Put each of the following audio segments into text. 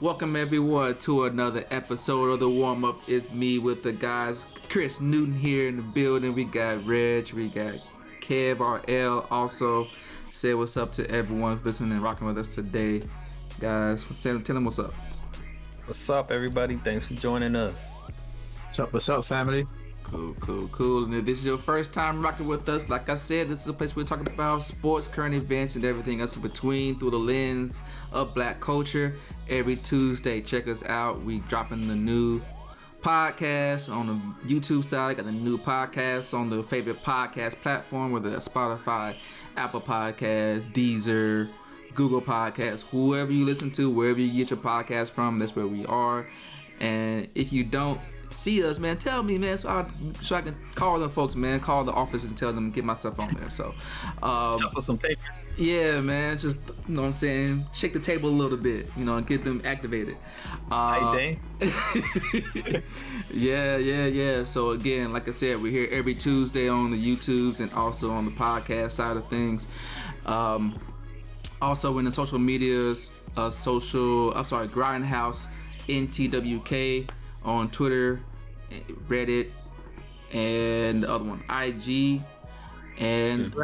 Welcome everyone to another episode of the Warmup. It's me with the guys, Chris Newton here in the building. We got Reg, we got Kev RL. Also, say what's up to everyone listening and rocking with us today. Guys, tell them what's up. What's up, everybody? Thanks for joining us. What's up, family? Cool. And if this is your first time rocking with us, like I said, this is a place where we're talking about sports, current events, and everything else in between through the lens of black culture. Every Tuesday, check us out. We dropping the new podcast on the YouTube side. Got the new podcast on the favorite podcast platform, whether that's Spotify, Apple Podcasts, Deezer, Google Podcasts, whoever you listen to, wherever you get your podcast from, that's where we are. And if you don't see us, man, tell me, man, so I can call them folks, man, call the office and tell them to get my stuff on there. So Shuffle some paper. Yeah, man, just, you know what I'm saying, shake the table a little bit, you know, and get them activated. Hey, Yeah. So again, like I said, we're here every Tuesday on the YouTubes and also on the podcast side of things. Also in the social medias, Grindhouse NTWK on Twitter, Reddit, and the other one, IG. And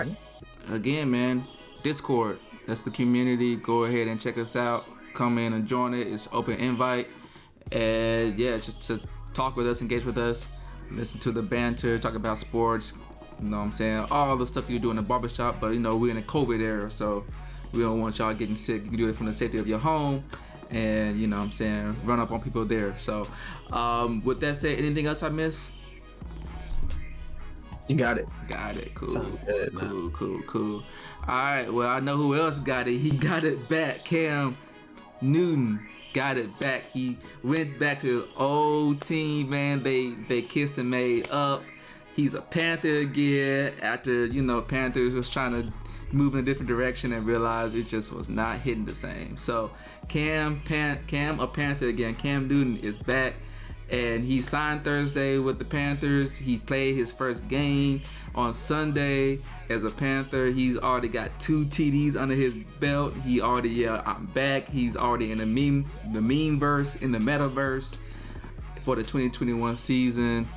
again, man, Discord. That's the community. Go ahead and check us out. Come in and join it. It's open invite. And yeah, just to talk with us, engage with us, listen to the banter, talk about sports. You know what I'm saying? All the stuff you do in the barbershop. But you know, we're in a COVID era, so we don't want y'all getting sick. You can do it from the safety of your home. And you know what I'm saying, run up on people there. So with that said, anything else I missed? You got it. Cool. Cool. All right, well, I know who else got it. He got it back. Cam Newton got it back. He went back to his old team, man. They kissed and made up. He's a Panther again after, you know, Panthers was trying to move in a different direction and realized it just was not hitting the same. So Cam a Panther again. Cam Newton is back, and he signed Thursday with the Panthers. He played his first game on Sunday as a Panther. He's already got 2 TDs under his belt. He already I'm back. He's already in the meme-verse, in the metaverse for the 2021 season,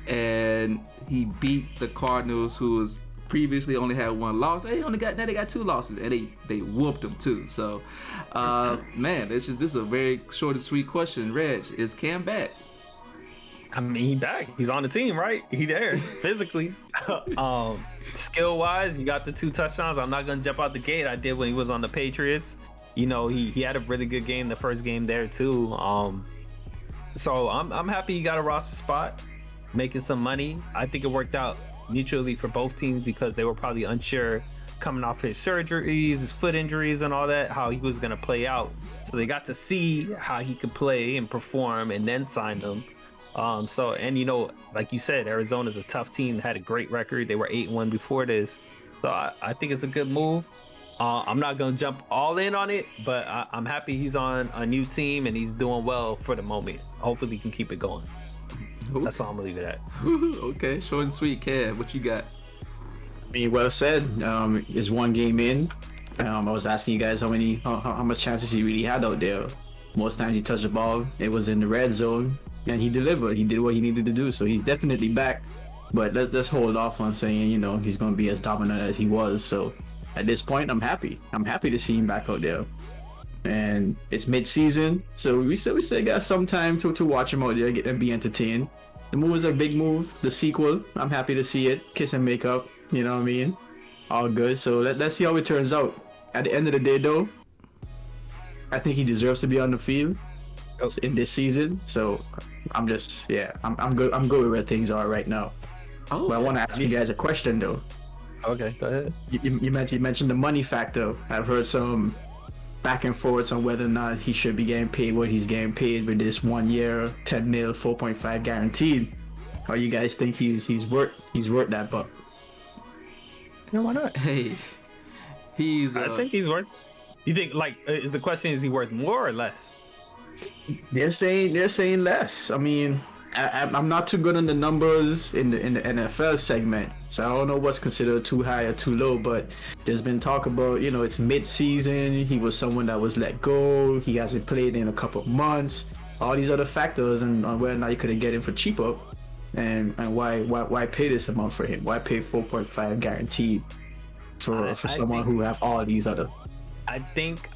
and he beat the Cardinals, who was previously only had 1 loss. They got 2 losses, and they whooped them too. So man, this is a very short and sweet question. Reg, is Cam back? I mean, he back. He's on the team, right? He there physically. Skill wise, you got the 2 touchdowns. I'm not gonna jump out the gate. I did when he was on the Patriots. You know, he had a really good game the first game there too. So I'm happy he got a roster spot, making some money. I think it worked out mutually for both teams because they were probably unsure coming off his surgeries, his foot injuries and all that, how he was going to play out. So they got to see how he could play and perform and then signed him. And you know, like you said, Arizona's a tough team, had a great record. They were 8-1 before this. So I think it's a good move. I'm not going to jump all in on it, but I'm happy he's on a new team and he's doing well for the moment. Hopefully he can keep it going. That's all I'm gonna leave it at. Okay, short and sweet. Kev, what you got? I mean, well said. Is 1 game in. I was asking you guys how much chances he really had out there. Most times he touched the ball, it was in the red zone, and he delivered. He did what he needed to do, so he's definitely back. But let's hold off on saying, you know, he's gonna be as dominant as he was. So at this point, I'm happy. I'm happy to see him back out there. And it's mid-season, so we still got some time to watch him out there, get and be entertained. The move is a big move. The sequel, I'm happy to see it. Kiss and make up, you know what I mean? All good. So let's see how it turns out. At the end of the day, though, I think he deserves to be on the field in this season. So I'm good. I'm good with where things are right now. But I want to ask you guys a question, though. Okay, go ahead. You mentioned the money factor. I've heard some back and forth on whether or not he should be getting paid what he's getting paid with this 1 year, 10 mil, 4.5 guaranteed. How you guys think he's worth that buck? Yeah, why not? Hey, I think he's worth. You think, like, is the question, is he worth more or less? They're saying less. I mean, I'm not too good on the numbers in the NFL segment, so I don't know what's considered too high or too low. But there's been talk about, it's mid-season. He was someone that was let go. He hasn't played in a couple of months. All these other factors, and on whether or not you could get him for cheaper, and why pay this amount for him? Why pay 4.5 guaranteed for someone who have all these other? I think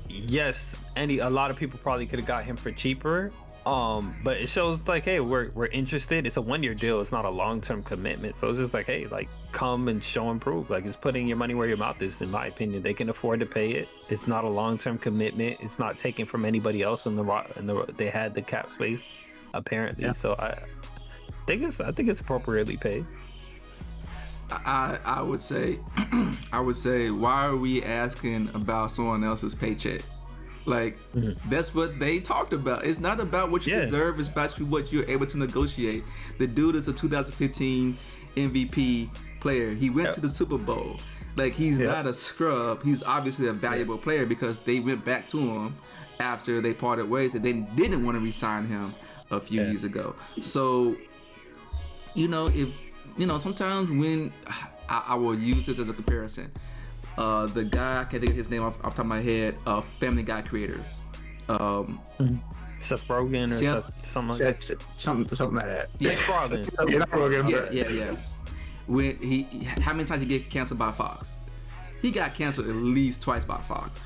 yes, a lot of people probably could have got him for cheaper. But it shows like, hey, we're interested. It's a 1-year deal. It's not a long-term commitment. So it's just like, hey, like, come and show and prove. Like, it's putting your money where your mouth is. In my opinion, they can afford to pay it. It's not a long-term commitment. It's not taken from anybody else they had the cap space apparently. Yeah. So I think it's appropriately paid. I would say, why are we asking about someone else's paycheck? Like, that's what they talked about. It's not about what you deserve. It's about what you're able to negotiate. The dude is a 2015 MVP player. He went to the Super Bowl. Like, he's not a scrub. He's obviously a valuable player because they went back to him after they parted ways and they didn't want to re-sign him a few years ago. So, sometimes when I will use this as a comparison. The guy, I can't think of his name off the top of my head, Family Guy creator. Seth Rogen or something like that. Something like that. Yeah, Rogen. Yeah. When how many times he get canceled by Fox? He got canceled at least twice by Fox.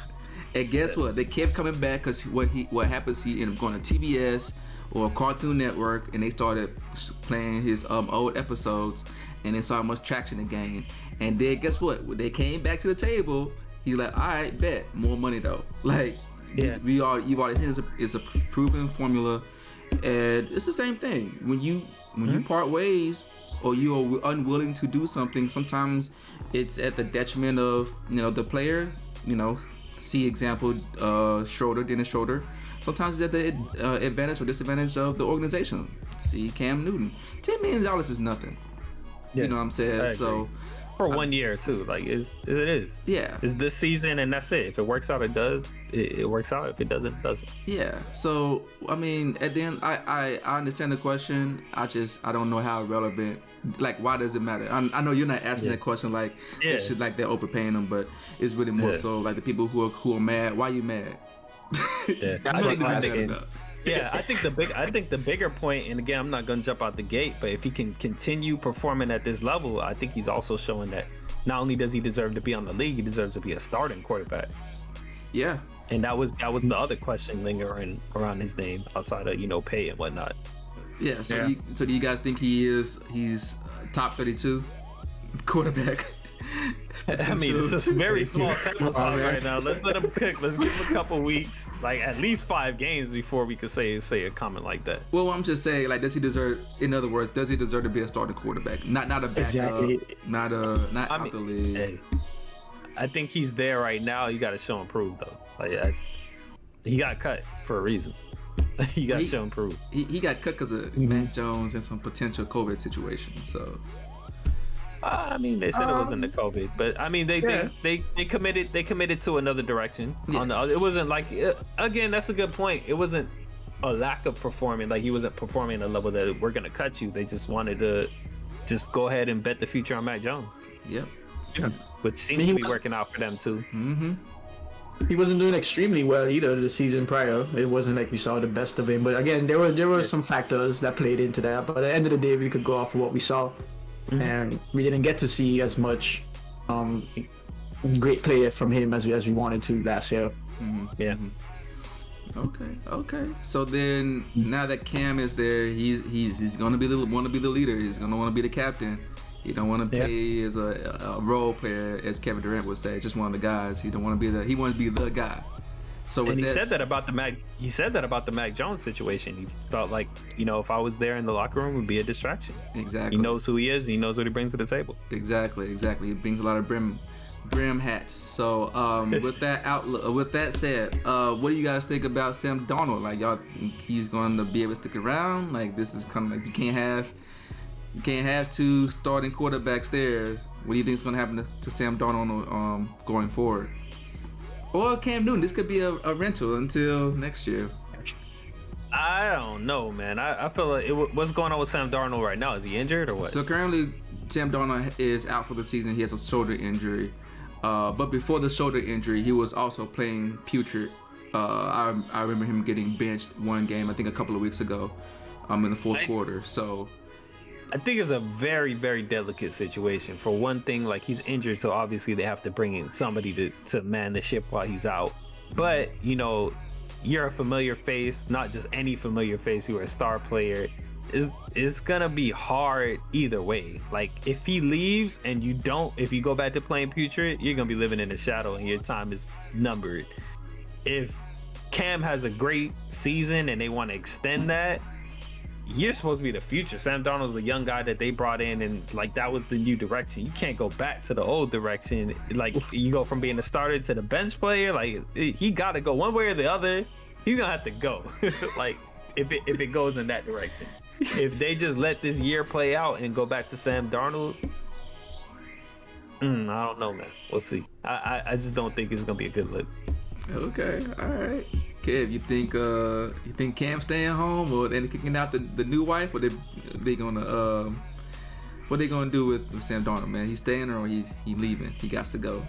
And guess what? They kept coming back because what happens? He ended up going to TBS or Cartoon Network, and they started playing his old episodes, and they saw how much traction it gained. And then guess what? When they came back to the table, he's like, all right, bet, more money though. Like, you've already seen it's a proven formula, and it's the same thing. When you part ways or you are unwilling to do something, sometimes it's at the detriment of the player. See example, Dennis Schroeder. Sometimes it's at the advantage or disadvantage of the organization. See Cam Newton. $10 million is nothing. You know what I'm saying? So for 1 year too, like it is. Yeah. It's this season and that's it. If it works out, it does. It works out. If it doesn't, it doesn't. Yeah. So I mean, at the end, I understand the question. I don't know how relevant. Like, why does it matter? I know you're not asking that question like they're overpaying them, but it's really more so like the people who are mad. Why are you mad? Yeah. I think the bigger point, and again, I'm not gonna jump out the gate, but if he can continue performing at this level, I think he's also showing that not only does he deserve to be on the league, he deserves to be a starting quarterback. Yeah. And that was the other question lingering around his name outside of pay and whatnot. Yeah. So do you guys think he's top 32 quarterback? I mean, it's a very small sample size right now. Let's let him cook. Let's give him a couple weeks, like at least 5 games before we could say a comment like that. Well, I'm just saying, like, does he deserve? In other words, does he deserve to be a starting quarterback? Not a backup. Exactly. Not out the league. Hey, I think he's there right now. You got to show and prove though. Like, he got cut for a reason. You got to show and prove. He got cut because of Mac Jones and some potential COVID situation. So. I mean, they said it wasn't the COVID, but I mean, they committed to another direction. Yeah. It wasn't like, again, that's a good point. It wasn't a lack of performing. Like, he wasn't performing at a level that we're gonna cut you. They just wanted to just go ahead and bet the future on Mac Jones. Yep. Yeah. Which seems to be working out for them too. Mm-hmm. He wasn't doing extremely well either the season prior. It wasn't like we saw the best of him. But again, there were some factors that played into that. But at the end of the day, we could go off of what we saw. Mm-hmm. And we didn't get to see as much great play from him as we wanted to last year. Mm-hmm. Yeah. Okay. So then, now that Cam is there, he's gonna want to be the leader. He's gonna want to be the captain. He don't want to play as a role player, as Kevin Durant would say, just one of the guys. He wants to be the guy. So and he said that about the Mac Jones situation. He felt like, if I was there in the locker room, it would be a distraction. Exactly. He knows who he is. He knows what he brings to the table. Exactly. He brings a lot of brim hats. So with that said, what do you guys think about Sam Darnold? Like, y'all think he's going to be able to stick around? Like, this is kind of like you can't have 2 starting quarterbacks there. What do you think is going to happen to Sam Darnold going forward? Or Cam Newton. This could be a rental until next year. I don't know, man. I feel like what's going on with Sam Darnold right now? Is he injured or what? So currently, Sam Darnold is out for the season. He has a shoulder injury. But before the shoulder injury, he was also playing putrid. I remember him getting benched one game, I think a couple of weeks ago, in the fourth quarter. So I think it's a very, very delicate situation. For one thing, like, he's injured, so obviously they have to bring in somebody to man the ship while he's out. But, you know, you're a familiar face, not just any familiar face, you're a star player. It's gonna be hard either way. Like, if he leaves and if you go back to playing putrid, you're gonna be living in the shadow and your time is numbered. If Cam has a great season and they want to extend that, you're supposed to be the future. Sam Darnold's the young guy that they brought in, and like, that was the new direction. You can't go back to the old direction. Like, you go from being a starter to the bench player. Like, he got to go one way or the other. He's gonna have to go. Like, if it goes in that direction. If they just let this year play out and go back to Sam Darnold, I don't know, man. We'll see. I just don't think it's gonna be a good look. okay, all right. Kev, you think Cam's staying home, or they kicking out the new wife, or they gonna what they gonna do with Sam Darnold, man? He's staying or he leaving? He got to go.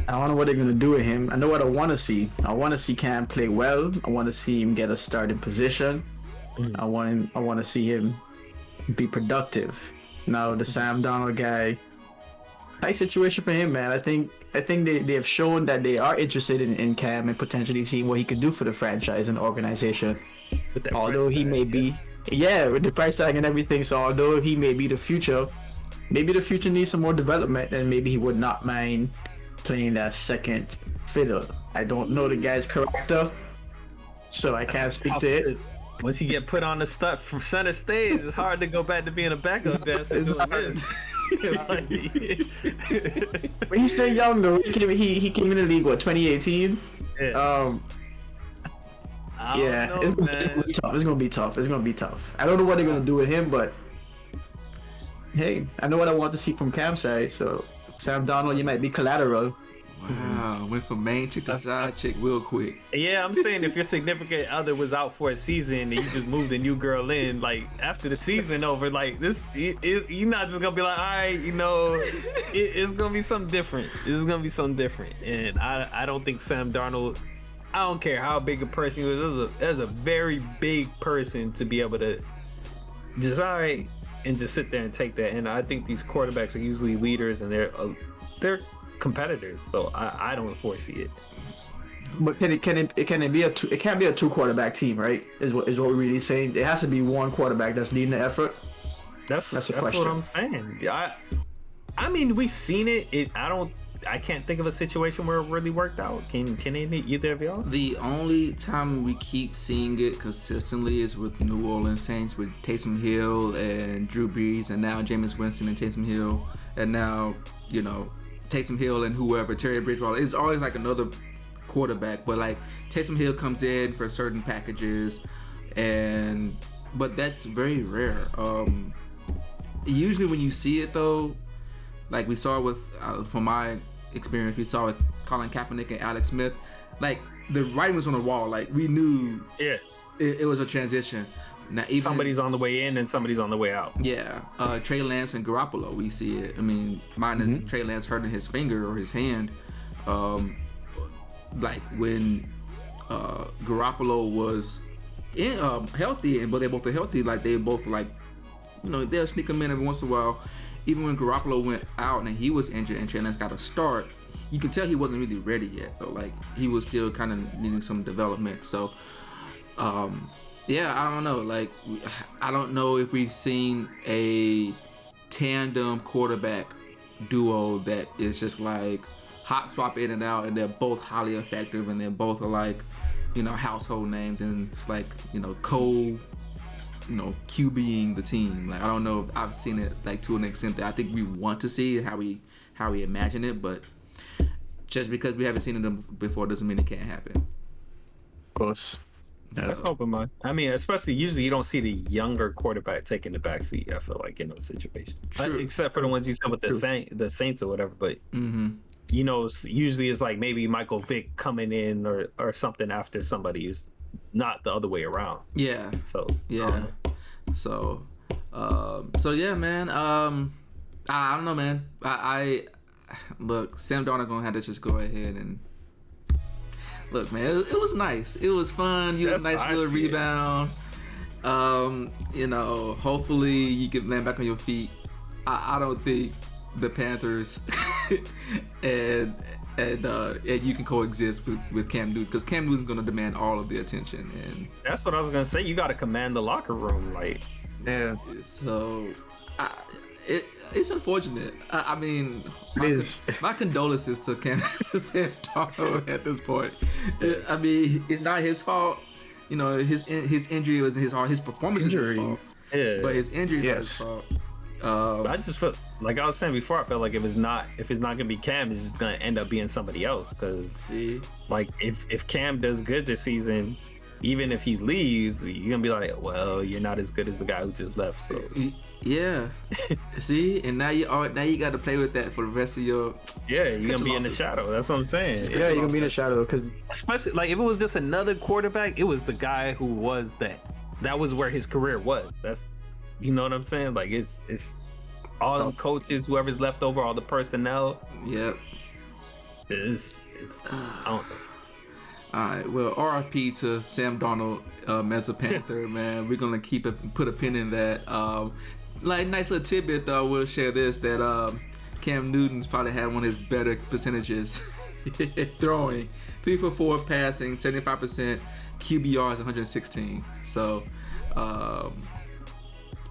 I don't know what they're gonna do with him. I know what I want to see. I want to see Cam play well. I want to see him get a starting position. I want to see him be productive. Now the Sam Darnold guy, tight situation for him, man. I think they have shown that they are interested in Cam and potentially seeing what he can do for the franchise and organization. Although he may be, with the price tag and everything. So although he may be the future, maybe the future needs some more development, and maybe he would not mind playing that second fiddle. I don't know the guy's character, so I can't speak to it. Once you get put on the center stage, it's hard to go back to being a backup dancer. But he's still young though. He came in the league, what, 2018? Yeah. It's gonna be tough. I don't know what they're gonna do with him, but hey, I know what I want to see from Cam's side. So Sam Darnold, you might be collateral. Wow, went from main chick to side chick real quick. Yeah, I'm saying, if your significant other was out for a season and you just moved a new girl in, like, after the season over, like, you're not just gonna be like, all right, you know, it's gonna be something different. And I don't think Sam Darnold, I don't care how big a person he was, there's a very big person to be able to just, all right, and just sit there and take that. And I think these quarterbacks are usually leaders, and they're competitors, so I don't foresee it. But it can't be a two quarterback team, right? Is what we're really saying. It has to be one quarterback that's leading the effort. That's what I'm saying. Yeah, I mean, we've seen it. I can't think of a situation where it really worked out. Can either of y'all? The only time we keep seeing it consistently is with New Orleans Saints, with Taysom Hill and Drew Brees, and now Jameis Winston and Taysom Hill, and now, you know, Taysom Hill and whoever, Terry Bridgewater. It's always like another quarterback, but like Taysom Hill comes in for certain packages, but that's very rare. Usually when you see it though, like we saw with, from my experience, we saw with Colin Kaepernick and Alex Smith, like the writing was on the wall. Like we knew it was a transition. Now, even somebody's on the way in and somebody's on the way out. Yeah, Trey Lance and Garoppolo, we see it. I mean, mine is Trey Lance hurting his finger or his hand. Like when Garoppolo was healthy, but they both are healthy. Like they both, like, you know, they'll sneak him in every once in a while. Even when Garoppolo went out and he was injured and Trey Lance got a start, you can tell he wasn't really ready yet. Though, like he was still kind of needing some development. So. Yeah, I don't know. Like, I don't know if we've seen a tandem quarterback duo that is just like hot swap in and out, and they're both highly effective, and they're both are like, you know, household names, and it's like, you know, QBing the team. Like, I don't know if I've seen it like to an extent that I think we want to see how we imagine it, but just because we haven't seen it before doesn't mean it can't happen. Of course. Let's hope, man. I mean, especially usually you don't see the younger quarterback taking the backseat. I feel like in those situations, except for the ones you said with the Saints or whatever. But you know, usually it's like maybe Michael Vick coming in or something after somebody is not the other way around. Yeah. So Yeah. So yeah, man. I don't know, man. I look, Sam Darnold gonna have to just go ahead and look, man. It was nice. It was fun. He was a nice little rebound. Hopefully you can land back on your feet. I don't think the Panthers and you can coexist with Cam Newton, because Cam Newton's gonna demand all of the attention, and that's what I was gonna say. You got to command the locker room, like. Yeah. So, it's unfortunate. I mean, my condolences to Sam Darnold at this point. I mean, it's not his fault. His injury was his fault. His performance is his fault. Yeah. But his injury was his fault. I just felt like I was saying before. I felt like if it's not gonna be Cam, it's just gonna end up being somebody else. Because like if Cam does good this season, even if he leaves, you're gonna be like, well, you're not as good as the guy who just left. So yeah, see, and now you got to play with that for the rest of your. Yeah, you're gonna be in the shadow. That's what I'm saying. Yeah, you're gonna be in the shadow, because especially like if it was just another quarterback, it was the guy who was that. That was where his career was. That's, you know what I'm saying? Like it's all the coaches, whoever's left over, all the personnel. Yep. I don't know. All right, well, RIP to Sam Darnold as a Panther, man. We're gonna put a pin in that. Nice little tidbit though. We'll share this, that Cam Newton's probably had one of his better percentages throwing, 3 for 4 passing, 75%, QBR is 116. So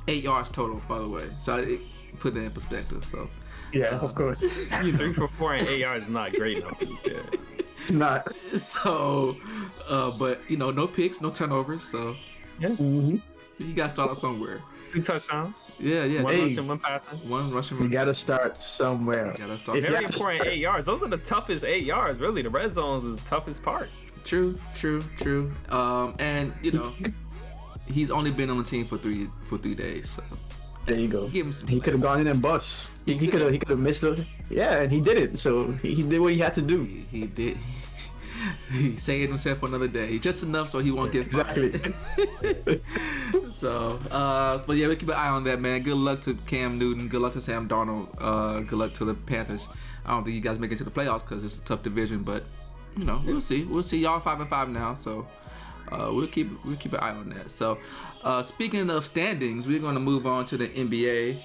8 yards total, by the way. So I put that in perspective. So yeah, of course. 3 for 4 and 8 yards is not great enough. Yeah. It's not. So, but no picks, no turnovers. So yeah, you got to start out somewhere. 2 touchdowns. Yeah. One rushing, 1 passing. 1 rushing. You got to start somewhere. Very important 8 yards. Those are the toughest 8 yards. Really, the red zone is the toughest part. True. And he's only been on the team for 3 days. So there you go. Give him some. He could have gone in and bust. He could have missed it. Yeah, and he did it. So he did what he had to do. He did. He saved himself for another day, just enough so he won't get fired. Exactly. So, but yeah, we keep an eye on that, man. Good luck to Cam Newton. Good luck to Sam Darnold. Good luck to the Panthers. I don't think you guys make it to the playoffs because it's a tough division, but we'll see. We'll see. Y'all 5-5 now, so we'll keep an eye on that. So, speaking of standings, we're gonna move on to the NBA.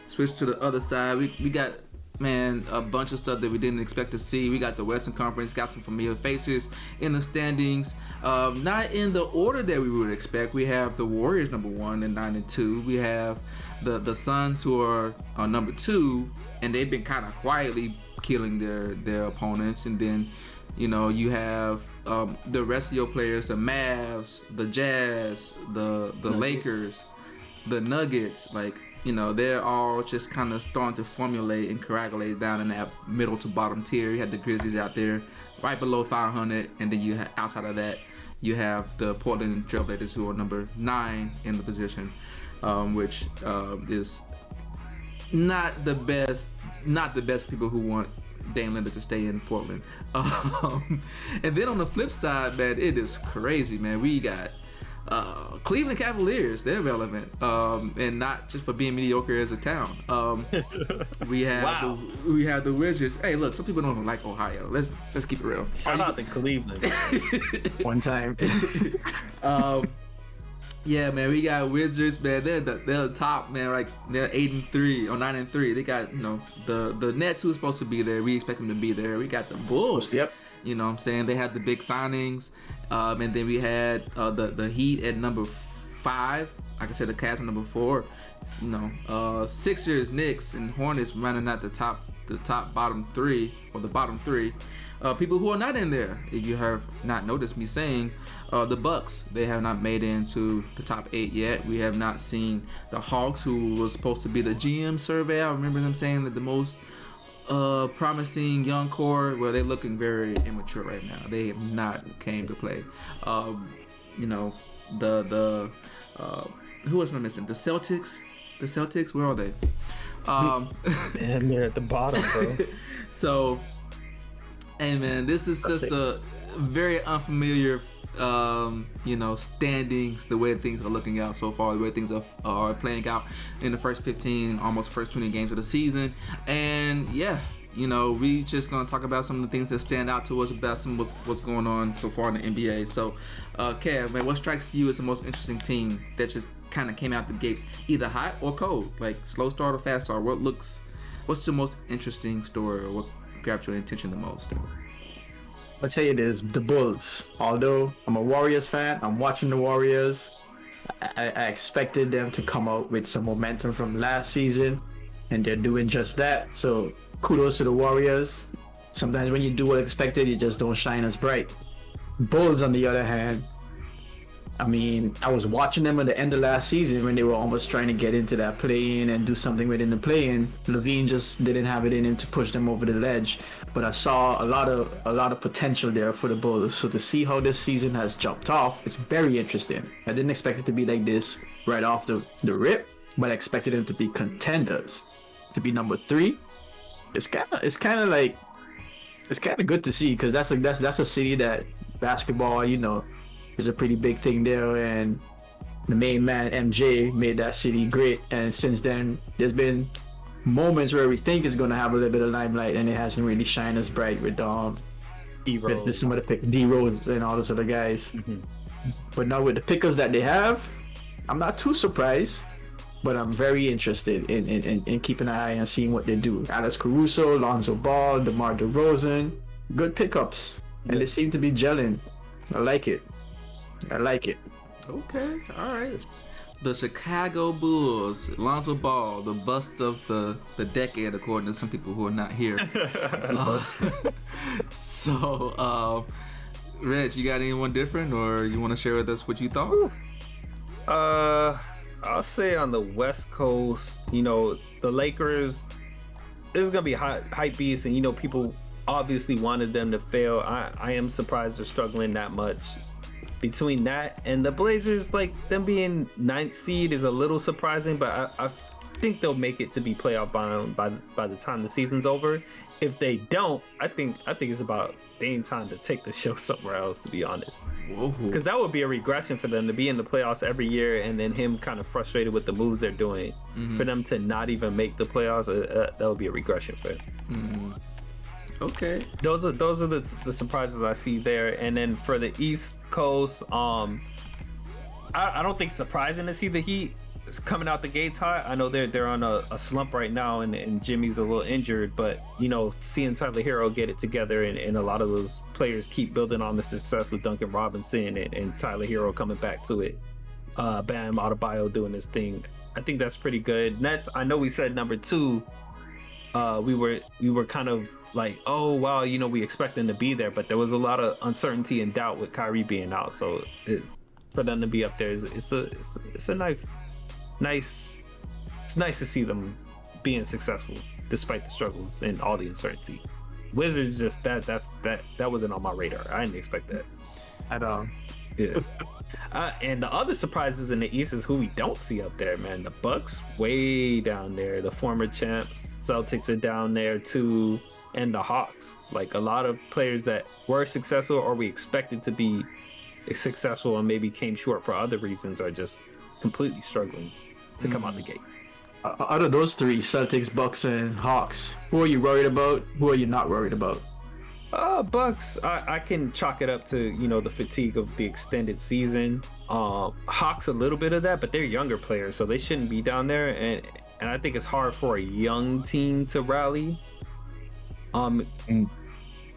Switch to the other side. We got, man, a bunch of stuff that we didn't expect to see. We got the Western Conference, got some familiar faces in the standings. Not in the order that we would expect. We have the Warriors number 1 and 9-2. We have the Suns, who are number 2, and they've been kind of quietly killing their opponents. And then you have the rest of your players, the Mavs, the Jazz, the Lakers, the Nuggets, they're all just kind of starting to formulate and coagulate down in that middle to bottom tier. You have the Grizzlies out there right below 500, and then outside of that, you have the Portland Trailblazers, who are number 9 in the position, which is not the best people who want Dame Lillard to stay in Portland. And then on the flip side, man, it is crazy, man. We got Cleveland Cavaliers, they're relevant, and not just for being mediocre as a town. We have we have the Wizards. Hey, look, some people don't even like Ohio. Let's keep it real. Shout out to Cleveland. One time. Yeah, man, we got Wizards, man. They're the top, man. Like they're 8-3 or 9-3. They got the Nets, who's supposed to be there. We expect them to be there. We got the Bulls. Yep. You know what I'm saying? They had the big signings. And then we had the Heat at number 5. Like I said, the Cavs at number 4. Sixers, Knicks, and Hornets running at the bottom 3, or the bottom 3. People who are not in there, if you have not noticed me saying, the Bucks, they have not made it into the top 8 yet. We have not seen the Hawks, who was supposed to be the GM survey. I remember them saying that the most promising young core. Well, they're looking very immature right now. They have not came to play. Who else am I missing? The Celtics. Where are they? And they're at the bottom, bro. So, hey man, this is just a very unfamiliar standings, the way things are looking out so far, the way things are playing out in the first 15, almost first 20 games of the season. And yeah, we just gonna talk about some of the things that stand out to us about some what's going on so far in the NBA. So, Kev, man, what strikes you as the most interesting team that just kind of came out the gates, either hot or cold, like slow start or fast start? What's the most interesting story, or what grabbed your attention the most? I'll tell you this, the Bulls. Although I'm a Warriors fan, I'm watching the Warriors. I expected them to come out with some momentum from last season, and they're doing just that. So kudos to the Warriors. Sometimes when you do what expected, you just don't shine as bright. Bulls, on the other hand, I mean, I was watching them at the end of last season when they were almost trying to get into that play-in and do something within the play-in. Levine just didn't have it in him to push them over the ledge. But I saw a lot of potential there for the Bulls. So to see how this season has jumped off, it's very interesting. I didn't expect it to be like this right off the rip, but I expected them to be contenders, to be number 3. It's kind of good to see, because that's a city that basketball, is a pretty big thing there, and the main man MJ made that city great. And since then, there's been moments where we think it's going to have a little bit of limelight, and it hasn't really shined as bright with D-Rose. some of the pick, D-Rose and all those other guys. Mm-hmm. But now with the pickups that they have, I'm not too surprised, but I'm very interested in keeping an eye on seeing what they do. Alex Caruso, Lonzo Ball, DeMar DeRozan, good pickups, and they seem to be gelling. I like it. Okay, all right. The Chicago Bulls, Lonzo Ball, the bust of the decade, according to some people who are not here. Reg, you got anyone different, or you want to share with us what you thought? I'll say on the West Coast, the Lakers, this is gonna be hype beast, and people obviously wanted them to fail. I am surprised they're struggling that much. Between that and the Blazers, like them being 9th seed is a little surprising, but I think they'll make it to be playoff bound by the time the season's over. If they don't, I think it's about damn time to take the show somewhere else, to be honest. Because that would be a regression for them to be in the playoffs every year, and then him kind of frustrated with the moves they're doing. Mm-hmm. For them to not even make the playoffs, that would be a regression for him. Mm-hmm. Okay. Those are the surprises I see there. And then for the East Coast, I don't think it's surprising to see the Heat coming out the gates hot. I know they're on a slump right now, and Jimmy's a little injured, but seeing Tyler Hero get it together, and a lot of those players keep building on the success with Duncan Robinson and Tyler Hero coming back to it. Bam Adebayo doing his thing. I think that's pretty good. Nets, I know we said number 2. We were kind of like, oh wow, we expect them to be there, but there was a lot of uncertainty and doubt with Kyrie being out. So for them to be up there, it's a nice. It's nice to see them being successful despite the struggles and all the uncertainty. Wizards, just that wasn't on my radar. I didn't expect that at all. Yeah. And the other surprises in the East is who we don't see up there, man. The Bucks way down there. The former champs, Celtics are down there too, and the Hawks. Like a lot of players that were successful or we expected to be successful and maybe came short for other reasons are just completely struggling to come out the gate. Out of those 3, Celtics, Bucks, and Hawks, who are you worried about? Who are you not worried about? Bucks, I can chalk it up to the fatigue of the extended season. Hawks, a little bit of that, but they're younger players, so they shouldn't be down there. And I think it's hard for a young team to rally.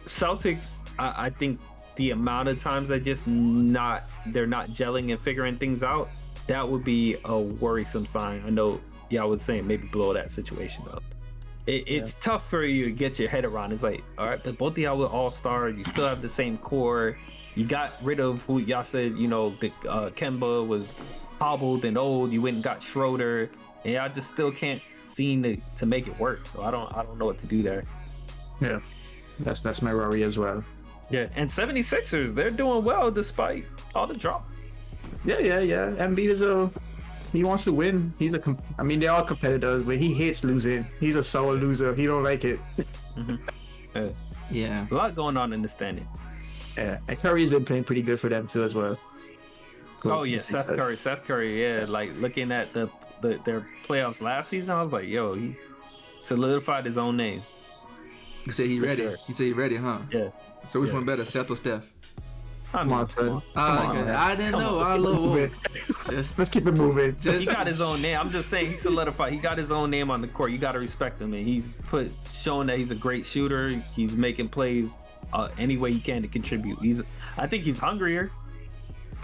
Celtics, I think the amount of times they're not gelling and figuring things out, that would be a worrisome sign. I know y'all was saying maybe blow that situation up. It's tough for you to get your head around. It's like, all right, but both of y'all were all-stars. You still have the same core. You got rid of who y'all said, Kemba was hobbled and old. You went and got Schroeder, and y'all just still can't seem to make it work. So I don't know what to do there. Yeah, that's my worry as well. Yeah, and 76ers, they're doing well despite all the drop. Yeah. Embiid he wants to win. They're all competitors, but he hates losing. He's a sour loser. He don't like it. Mm-hmm. Yeah. A lot going on in the standings. Yeah, and Curry's been playing pretty good for them too as well. Oh yeah, Seth Curry. Yeah, like looking at their playoffs last season, I was like, yo, he solidified his own name. You say he ready? Sure. You say he ready, huh? Yeah. So which one better, Seth or Steph? Come on, son. I didn't know. I love Let's keep it moving. He got his own name. I'm just saying he solidified. He got his own name on the court. You got to respect him, and he's shown that he's a great shooter. He's making plays any way he can to contribute. I think he's hungrier.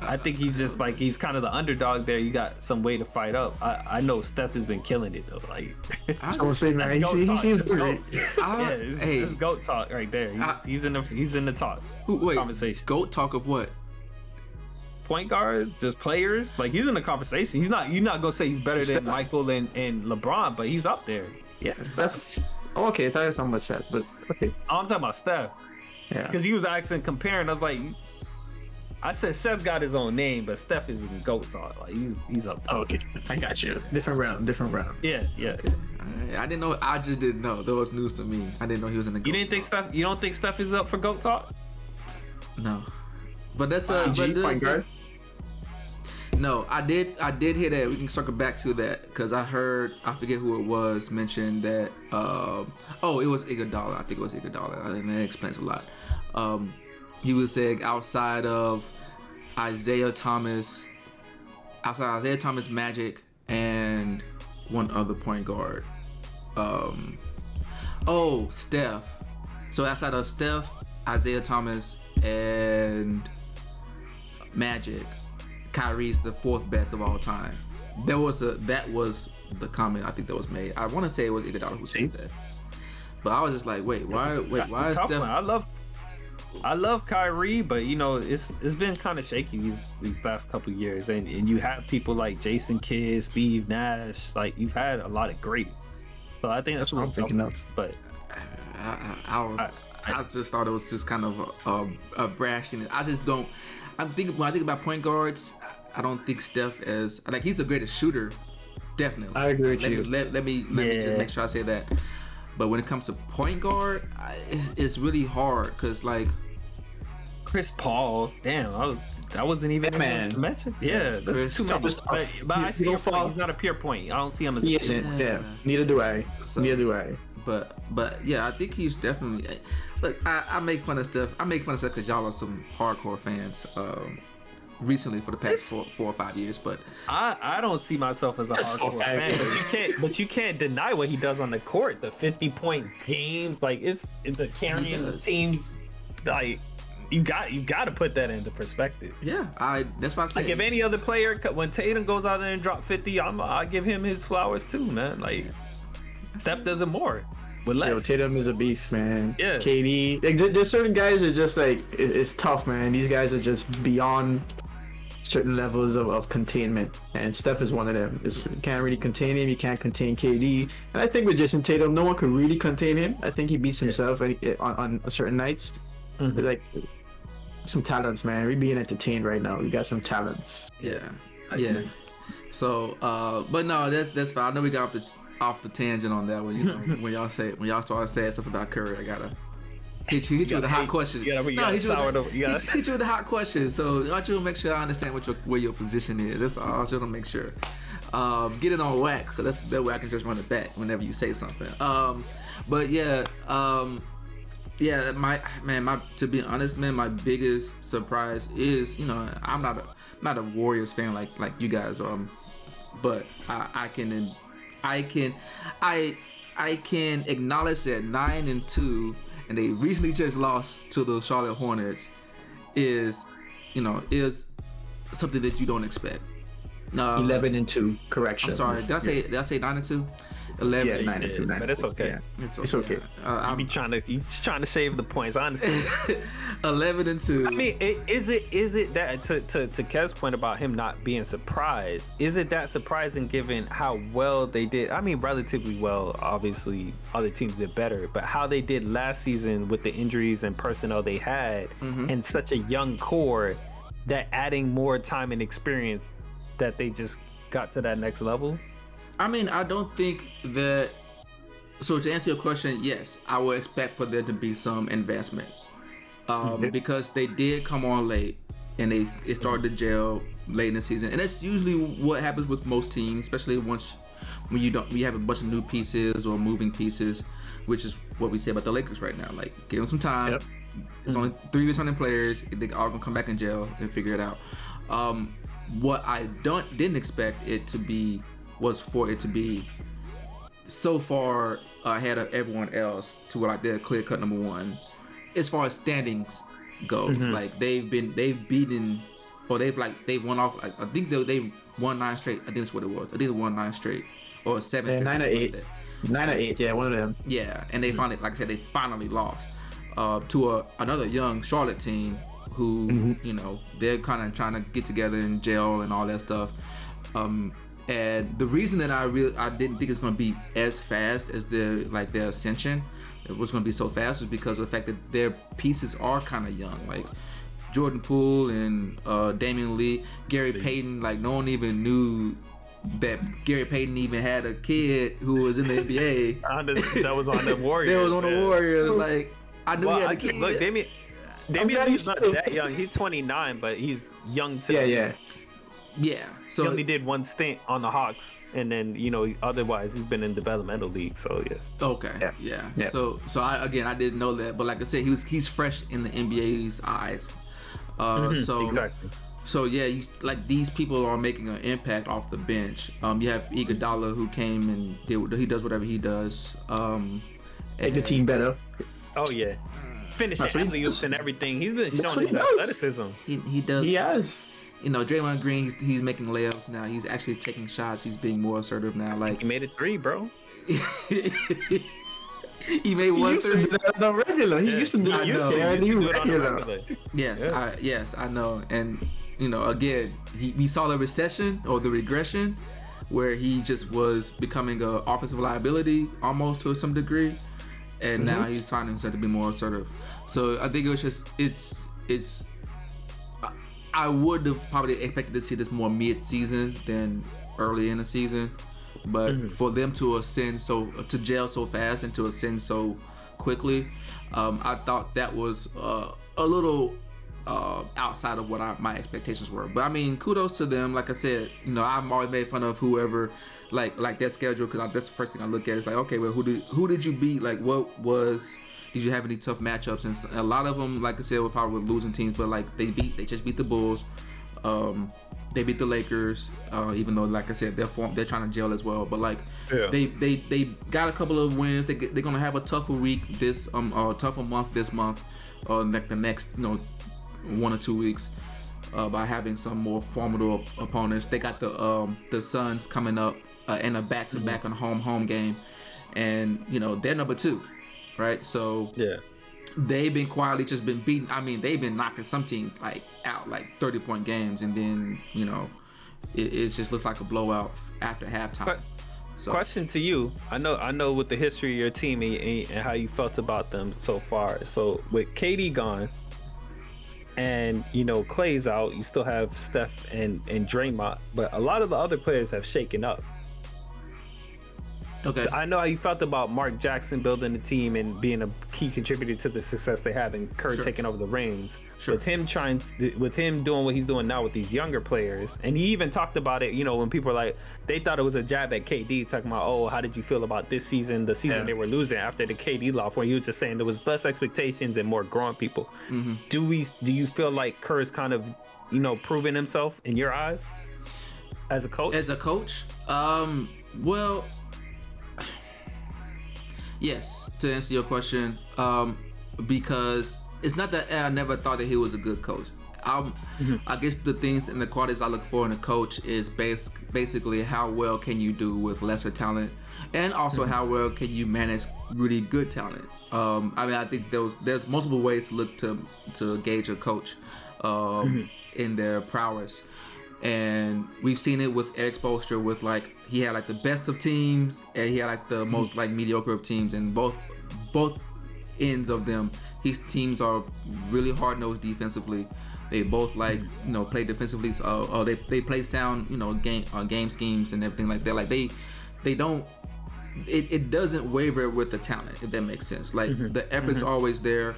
I think he's just like he's kind of the underdog there. You got some way to fight up. I know Steph has been killing it though. Like I was saying, man, he seems great. It's GOAT talk right there. He's in the talk. Conversation. GOAT talk of what? Point guards, just players. Like he's in the conversation. You're not gonna say he's better than Michael and LeBron, but he's up there. Yeah, Steph. Oh, okay, I thought you were talking about Steph, but okay. I'm talking about Steph. Yeah. Because he was actually comparing. I was like, I said Steph got his own name, but Steph is in GOAT talk. Like he's up there. Oh, okay, I got you. Different round. Yeah. I didn't know. I just didn't know. That was news to me. I didn't know he was in the GOAT. You don't think Steph is up for GOAT talk? No, but that's point guard. No, I did hear that. We can circle back to that because I forget who it was, mentioned that. It was Iguodala. I think it was Iguodala. I think that explains a lot. He was saying outside Isaiah Thomas, Magic, and one other point guard. Steph. So outside of Steph, Isaiah Thomas, and Magic, Kyrie's the fourth best of all time. That was the comment I think that was made. I want to say it was Iguodala who said that, but I was just like, why is Steph? I love Kyrie, but it's been kind of shaky these last couple of years, and you have people like Jason Kidd, Steve Nash, like you've had a lot of greats. So I think that's what I'm thinking of. But I just thought it was just kind of a brash thing. I just don't. When I think about point guards, I don't think Steph as like he's the greatest shooter, definitely. I agree with you. Let me just make sure I say that. But when it comes to point guard, it's really hard because like Chris Paul, damn, that wasn't even to mention. Yeah, that's too much. But I see your point. He's not a pure point. I don't see him as. He isn't. Yeah. Neither do I. But yeah, I think he's definitely. Look, I make fun of stuff. I make fun of stuff because y'all are some hardcore fans. Recently for the past 4 or 5 years, but I don't see myself as a hardcore fan. But you can't deny what he does on the court. The 50-point games, like it's the carrying teams. Like you got to put that into perspective. Yeah, that's why I say. Like if any other player, when Tatum goes out there and drop 50, I give him his flowers too, man. Like Steph does it more. Yo, Tatum is a beast, man. Yeah. KD, like, there's certain guys that just like it's tough, man. These guys are just beyond certain levels of containment, and Steph is one of them. You can't really contain him. You can't contain KD, and I think with Jason Tatum, no one could really contain him. I think he beats himself on certain nights. Mm-hmm. But like some talents, man. We're being entertained right now. We got some talents. Yeah. So, but no, that's fine. I know we got off the tangent on that one. When y'all start saying stuff about Curry, I gotta hit you with the hot questions. Hit you with the hot questions. So I want you to make sure I understand where your position is. That's all. I want you to make sure. Get it on wax, because that way I can just run it back whenever you say something. But yeah, to be honest, man, my biggest surprise is, I'm not a Warriors fan like you guys are, but I can acknowledge that 9-2, and they recently just lost to the Charlotte Hornets is something that you don't expect. 11-2, correction. I'm sorry. Did I say 9-2? 11. Yeah, 9-2, but it's okay. Yeah. It's okay. He's trying to save the points. I understand. 11-2. I mean, is it that to Kev's point about him not being surprised? Is it that surprising given how well they did? I mean, relatively well. Obviously, other teams did better, but how they did last season with the injuries and personnel they had, and such a young core, that adding more time and experience, that they just got to that next level. I mean, I don't think that. So to answer your question, yes, I would expect for there to be some advancement. because they did come on late and it started to gel late in the season, and that's usually what happens with most teams, especially when you have a bunch of new pieces or moving pieces, which is what we say about the Lakers right now. Like, give them some time. Yep. It's only 3 returning players. They all gonna come back in jail and figure it out. What I didn't expect it to be was for it to be so far ahead of everyone else to where like they're clear cut number one as far as standings goes. Like they've beaten, or they've won off. Like, I think they won 9 straight. I think that's what it was. I think they won 9 straight or 7 straight. 9 or 8. 9 or 8. Yeah, one of them. Yeah, and they finally, like I said, they finally lost to another young Charlotte team who, you know, they're kind of trying to get together and gel and all that stuff. And the reason that I didn't think it's going to be as fast as their ascension, it was going to be so fast, was because of the fact that their pieces are kind of young. Like Jordan Poole and Damian Lee, Gary Payton, like no one even knew that Gary Payton even had a kid who was in the NBA. That was on the Warriors. That was on the Warriors. Like, I knew he had a kid. Look, Damian Lee's not that young. He's 29, but he's young too. Yeah. So he only did 1 stint on the Hawks, and then, you know, otherwise he's been in developmental league. So yeah. Okay. Yeah. So I didn't know that, but like I said, he's fresh in the NBA's eyes. Exactly. So yeah, these people are making an impact off the bench. You have Iguodala, who came and he does whatever he does. Make the team better. Oh yeah, finishing alley-oops and everything. He's been showing his athleticism. He does. He has. You know, Draymond Green, he's making layups now. He's actually taking shots. He's being more assertive now. Like, he made a 3, bro. He made 1 3. He used to do that on the regular. He used to do it on the regular. Yes, I know. And you know, again, we saw the recession or the regression, where he just was becoming an offensive liability almost to some degree, and now he's finding himself to be more assertive. So I think it was just it's. I would have probably expected to see this more mid-season than early in the season, but for them to to gel so fast and to ascend so quickly, I thought that was a little outside of what my expectations were. But I mean, kudos to them. Like I said, you know, I've always made fun of whoever like their schedule, because that's the first thing I look at. It's like, okay, well, who did you beat? Like, did you have any tough matchups? And a lot of them, like I said, were probably losing teams, but like they just beat the Bulls. They beat the Lakers, even though, like I said, they're trying to gel as well. But like they got a couple of wins. They're gonna have a tougher week tougher month this month, like the next 1 or 2 weeks, by having some more formidable opponents. They got the Suns coming up in a back-to-back on a home game, and you know they're number 2. Right, so they've been quietly just been beating. I mean, they've been knocking some teams out 30-point games, and then it just looks like a blowout after halftime. So, question to you: I know with the history of your team and how you felt about them so far. So with KD gone, and Klay's out, you still have Steph and Draymond, but a lot of the other players have shaken up. Okay. So I know how you felt about Mark Jackson building the team and being a key contributor to the success they have, and Kerr taking over the reins. Sure. With him doing what he's doing now with these younger players, and he even talked about it. When people were like, they thought it was a jab at KD, talking about, oh, how did you feel about this season, the season they were losing after the KD loss, where he was just saying there was less expectations and more grown people. Mm-hmm. Do you feel like Kerr's kind of proving himself in your eyes as a coach? Well. Yes, to answer your question, because it's not that I never thought that he was a good coach. I guess the things and the qualities I look for in a coach is basically how well can you do with lesser talent, and also how well can you manage really good talent. I think there's multiple ways to look to gauge a coach in their prowess. And we've seen it with Eric Spoelstra, with he had the best of teams, and he had the most mediocre of teams, and both ends of them, his teams are really hard-nosed defensively. They both play defensively. They play sound game schemes and everything like that. They don't. It doesn't waver with the talent, if that makes sense. The effort's always there,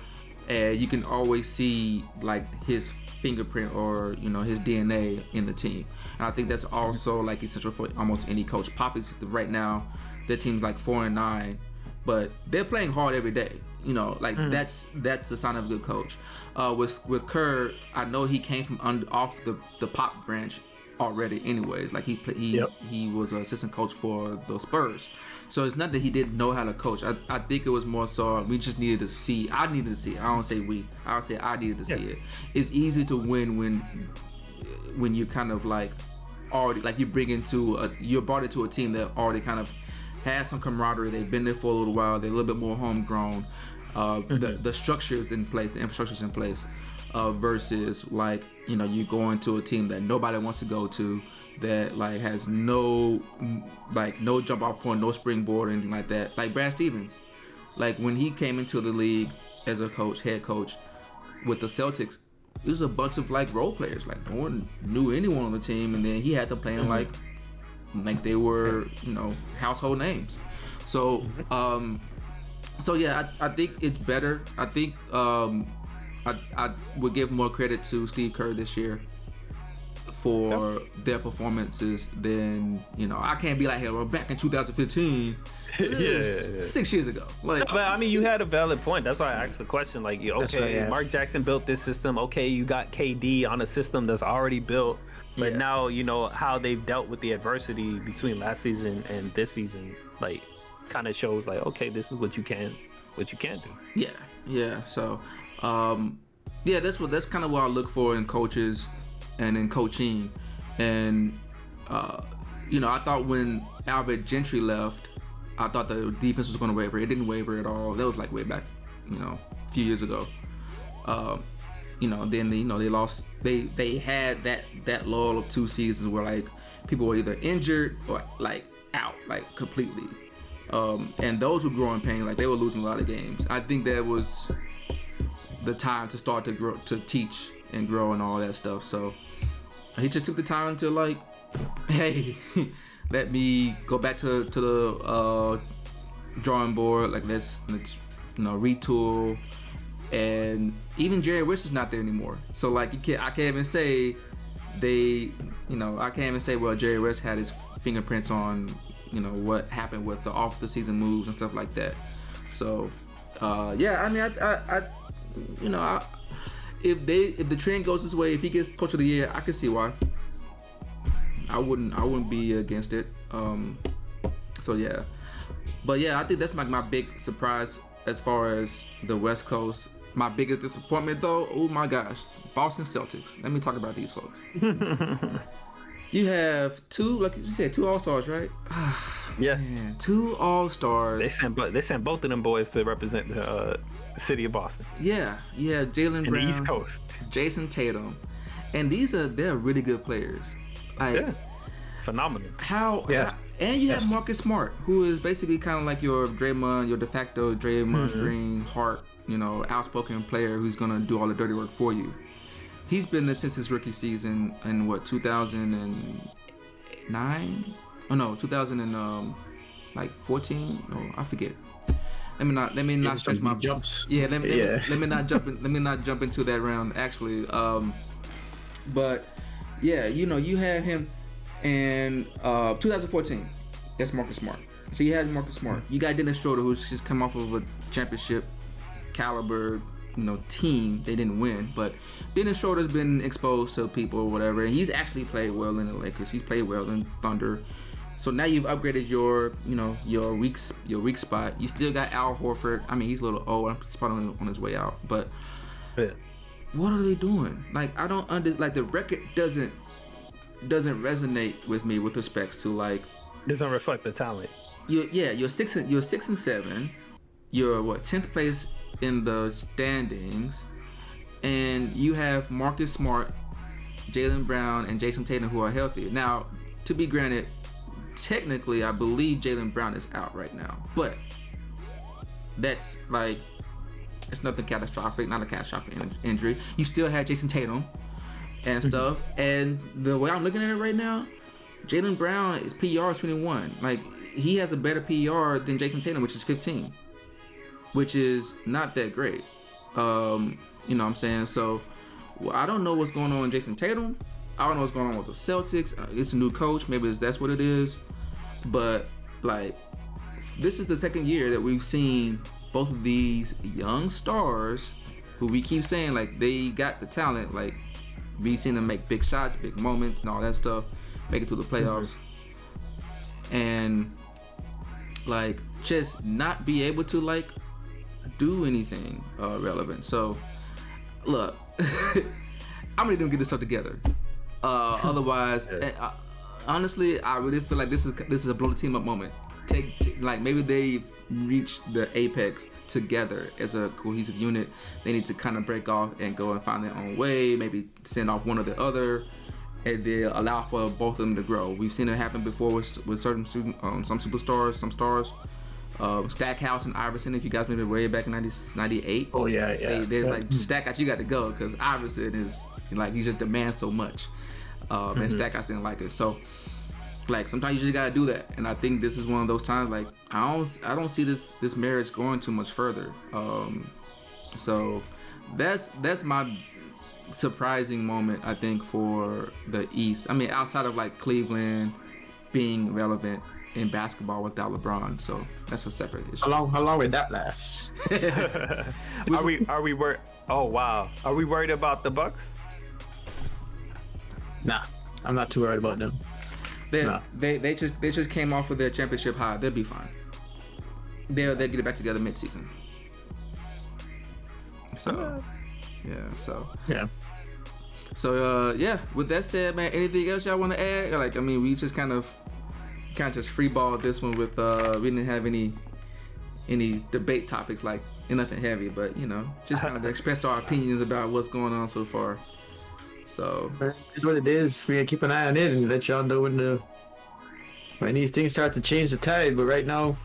and you can always see like his fingerprint or his DNA in the team. And I think that's also like essential for almost any coach. Poppy's right now, their team's like 4-9, but they're playing hard every day. That's the sign of a good coach. With Kerr, I know he came from off the Pop branch already. Anyways, like he was an assistant coach for the Spurs. So it's not that he didn't know how to coach. I think it was more so we just needed to see. I needed to see it. I don't say we. I would say I needed to see it. It's easy to win when you kind of like already like you're brought into a team that already kind of has some camaraderie. They've been there for a little while. They're a little bit more homegrown. The structure is in place. The infrastructure is in place. Versus like you go into a team that nobody wants to go to, that like has no jump off point, no springboard or anything like that. Like Brad Stevens, like when he came into the league as a head coach with the Celtics, it was a bunch of like role players. Like no one knew anyone on the team, and then he had them playing like they were household names. So yeah, I think it's better. I think I would give more credit to Steve Kerr this year for their performances than I can't be like, hey, we're back in 2015. 6 years ago. Like, but I mean, you had a valid point. That's why I asked the question. Like, okay, Mark Jackson built this system. Okay, you got KD on a system that's already built. But now how they've dealt with the adversity between last season and this season. Like, kind of shows like, okay, this is what you can do. Yeah. So, that's kind of what I look for in coaches and in coaching. And I thought when Albert Gentry left, I thought the defense was going to waver. It didn't waver at all. That was like way back, a few years ago. Then they lost. They had that lull of 2 seasons where like people were either injured or like out like completely. And those were growing pains. Like they were losing a lot of games. I think that was the time to start to grow, to teach and grow and all that stuff. So he just took the time to like, hey, let me go back to the drawing board. Like let's retool. And even Jerry West is not there anymore. So like I can't even say well Jerry West had his fingerprints on what happened with the off the season moves and stuff like that. So I mean if the trend goes this way, if he gets coach of the year, I can see why. I wouldn't be against it. So yeah. But yeah, I think that's my big surprise as far as the West Coast. My biggest disappointment though, oh my gosh, Boston Celtics. Let me talk about these folks. You have two All-Stars, right? Yeah. Man, 2 All-Stars. They sent both of them boys to represent the city of Boston. Yeah, Jaylen Brown, the East Coast, Jason Tatum, and they're really good players. Like, phenomenal. And you have Marcus Smart, who is basically kind of like your Draymond, your de facto Draymond Green, Hart, outspoken player who's gonna do all the dirty work for you. He's been there since his rookie season in 2009? Oh no, 2014? No, I forget. Let me not stretch my jumps. Yeah, let me not jump into that round actually. But yeah, you have him in 2014. That's Marcus Smart. So you had Marcus Smart. You got Dennis Schroeder, who's just come off of a championship caliber team. They didn't win, but Dennis Schroeder's been exposed to people or whatever, and he's actually played well in the Lakers. He's played well in Thunder. So now you've upgraded your weak spot. You still got Al Horford. I mean, he's a little old. He's probably on his way out. But what are they doing? Like, I don't like the record doesn't resonate with me with respects to like. Doesn't reflect the talent. You're 6 and 7. You're 10th place in the standings, and you have Marcus Smart, Jaylen Brown, and Jason Tatum who are healthy. Now, to be granted, technically, I believe Jaylen Brown is out right now, but that's like, it's nothing catastrophic, not a catastrophic injury. You still had Jason Tatum and stuff, and the way I'm looking at it right now, Jaylen Brown is PR 21. Like, he has a better PR than Jason Tatum, which is 15, which is not that great. You know what I'm saying? So I don't know what's going on with Jason Tatum. I don't know what's going on with the Celtics. It's a new coach. Maybe that's what it is. But like, this is the second year that we've seen both of these young stars who we keep saying like they got the talent. Like, we've seen them make big shots, big moments, and all that stuff, make it to the playoffs. And like, just not be able to like do anything relevant. So look, I'm gonna get this stuff together. Otherwise, honestly, I really feel like this is a blow the team up moment. Like, maybe they've reached the apex together as a cohesive unit. They need to kind of break off and go and find their own way. Maybe send off one or the other, and then allow for both of them to grow. We've seen it happen before with certain some superstars, some stars. Stackhouse and Iverson, if you guys remember way back in 98. Oh yeah. They're like, Stackhouse, you got to go, because Iverson is like, he just demands so much. And Stackhouse didn't like it. So like, sometimes you just gotta do that. And I think this is one of those times, like, I don't see this marriage going too much further. So that's my surprising moment, I think, for the East. I mean, outside of like Cleveland being relevant in basketball without LeBron, so that's a separate issue. How long would that last? Are we worried? Oh wow, are we worried about the Bucks? Nah, I'm not too worried about them. They just came off of their championship high. They'll be fine. They'll get it back together mid-season. So yeah. So with that said, man, anything else y'all want to add? Like, I mean, we just kind of just freeballed this one with we didn't have any debate topics, like nothing heavy, but you know, just kind of expressed our opinions about what's going on so far. So it's what it is. We gotta keep an eye on it and let y'all know when these things start to change the tide. But right now,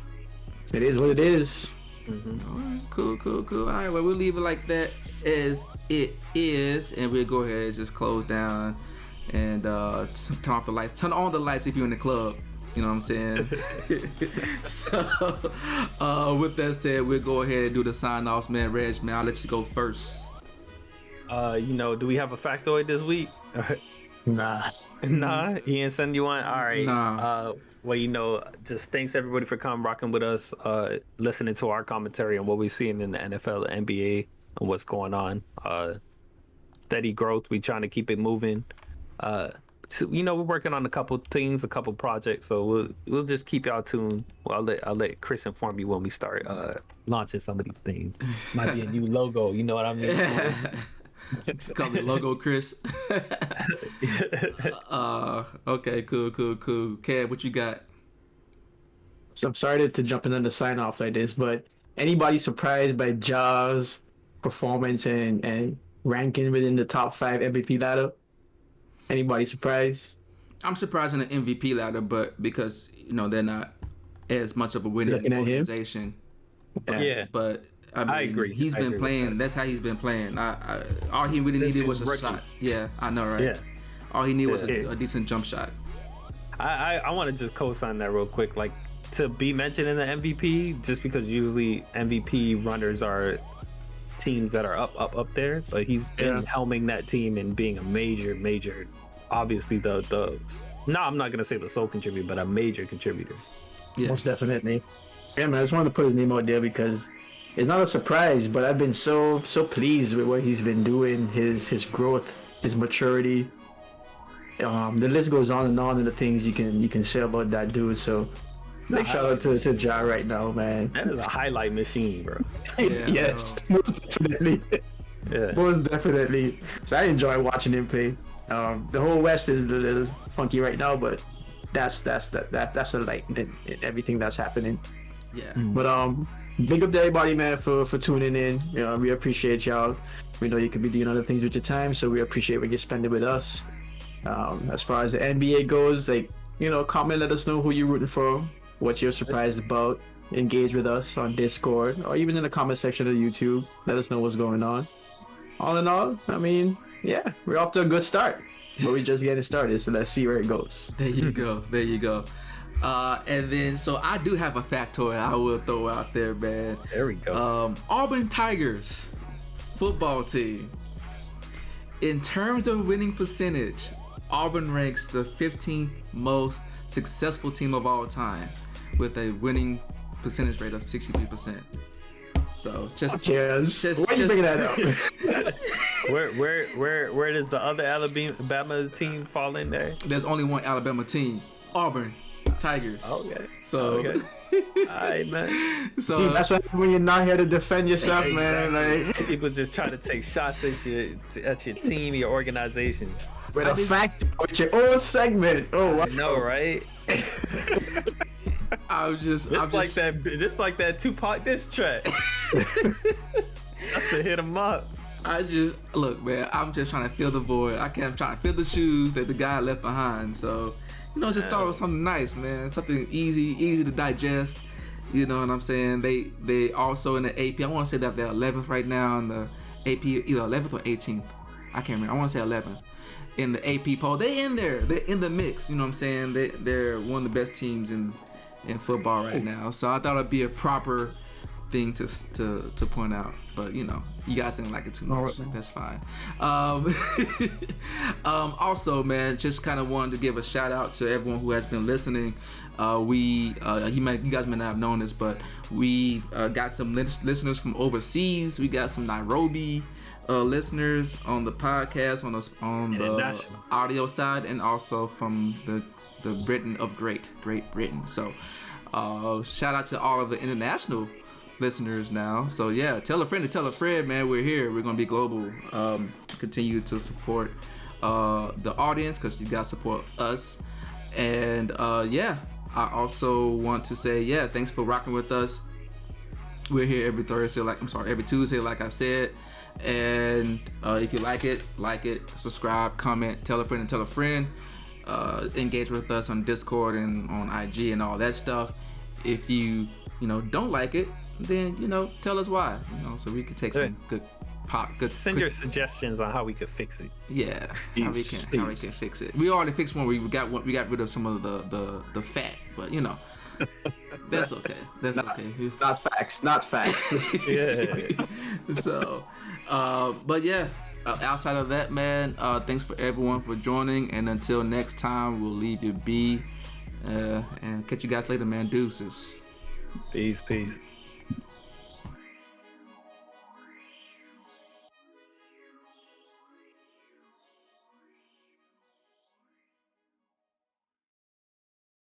it is what it is. All right, cool. All right, well, we'll leave it like that as it is, and we'll go ahead and just close down and turn off the lights. Turn on the lights if you're in the club. You know what I'm saying? So with that said, we'll go ahead and do the sign offs, man. Reg, man, I'll let you go first. Do we have a factoid this week? Nah. He didn't send you one? All right. Nah. Well, just thanks everybody for rocking with us, listening to our commentary on what we're seeing in the NFL, the NBA, and what's going on. Steady growth. We trying to keep it moving. So, we're working on a couple things, a couple projects. So we'll just keep y'all tuned. Well, I'll let Chris inform you when we start launching some of these things. Might be a new logo. You know what I mean? Call it Logo Chris. Okay, cool. Kev, what you got? So I'm sorry to jump in on the sign off like this, but anybody surprised by Ja's performance and ranking within the top 5 MVP ladder? Anybody surprised? I'm surprised in the MVP ladder, but because they're not as much of a winning organization. But I agree. He's been playing. That's how he's been playing. All he really needed was a shot. Yeah, I know, right? Yeah. All he needed was a decent jump shot. I want to just co-sign that real quick. Like, to be mentioned in the MVP, just because usually MVP runners are teams that are up there, but he's been helming that team and being a major, obviously I'm not gonna say the sole contributor, but a major contributor. Yeah, most definitely. Yeah, man, I just wanted to put his name out there because it's not a surprise, but I've been so pleased with what he's been doing, his growth, his maturity. The list goes on and on of the things you can say about that dude. So big shout out to Ja right now, man. That is a highlight machine, bro. Yes, most definitely. Most definitely. So I enjoy watching him play. The whole West is a little funky right now, but that's the light in everything that's happening. Yeah. But big up to everybody, man, for tuning in. We appreciate y'all. We know you could be doing other things with your time, so we appreciate when you spend it with us. As far as the NBA goes, comment, let us know who you're rooting for, what you're surprised about. Engage with us on Discord or even in the comment section of YouTube. Let us know what's going on. All in all, I mean, yeah, we're off to a good start, but we're just getting started, so let's see where it goes. There you go. And then, so I do have a factoid I will throw out there, man. There we go. Auburn Tigers football team. In terms of winning percentage, Auburn ranks the 15th most successful team of all time with a winning percentage rate of 63%. So just Why are you bringing that up? Where does the other Alabama team fall in there? There's only one Alabama team, Auburn Tigers. Okay. So okay. All right, man. So See, that's when you're not here to defend yourself, man. Like people just try to take shots at your team, your organization. with a fact, with your own segment. Oh, wow. No, right? just like that Tupac diss track. That's to hit him up. Look, man. I'm just trying to fill the void. I'm trying to fill the shoes that the guy left behind. So, just start with something nice, man. Something easy to digest. You know what I'm saying? They also in the AP. I want to say that they're 11th right now in the AP, either 11th or 18th. I can't remember. I want to say 11th in the AP poll. They in there. They're in the mix. You know what I'm saying? They're one of the best teams in football right now. So I thought it'd be a proper thing to point out. But you guys didn't like it too much. That's fine. Also, man, just kind of wanted to give a shout out to everyone who has been listening. You guys may not have known this, but we got some listeners from overseas. We got some Nairobi listeners on the podcast on the audio side, and also from the Britain of Great Britain. So shout out to all of the international listeners now. So yeah, tell a friend to tell a friend, man. We're here. We're gonna be global. Continue to support the audience because you guys support us. And I also want to say thanks for rocking with us. We're here every Tuesday, like I said. And if you like it, subscribe, comment, tell a friend and tell a friend. Engage with us on Discord and on IG and all that stuff. If you don't like it, then tell us why. So we can take some good Send your suggestions on how we could fix it. Yeah, how we can fix it. We already fixed one. We got rid of some of the fat, but that's okay. That's okay. Not facts. Yeah. So, but yeah. Outside of that, man, thanks for everyone for joining, and until next time, we'll leave you be, and catch you guys later, man. Deuces. Peace.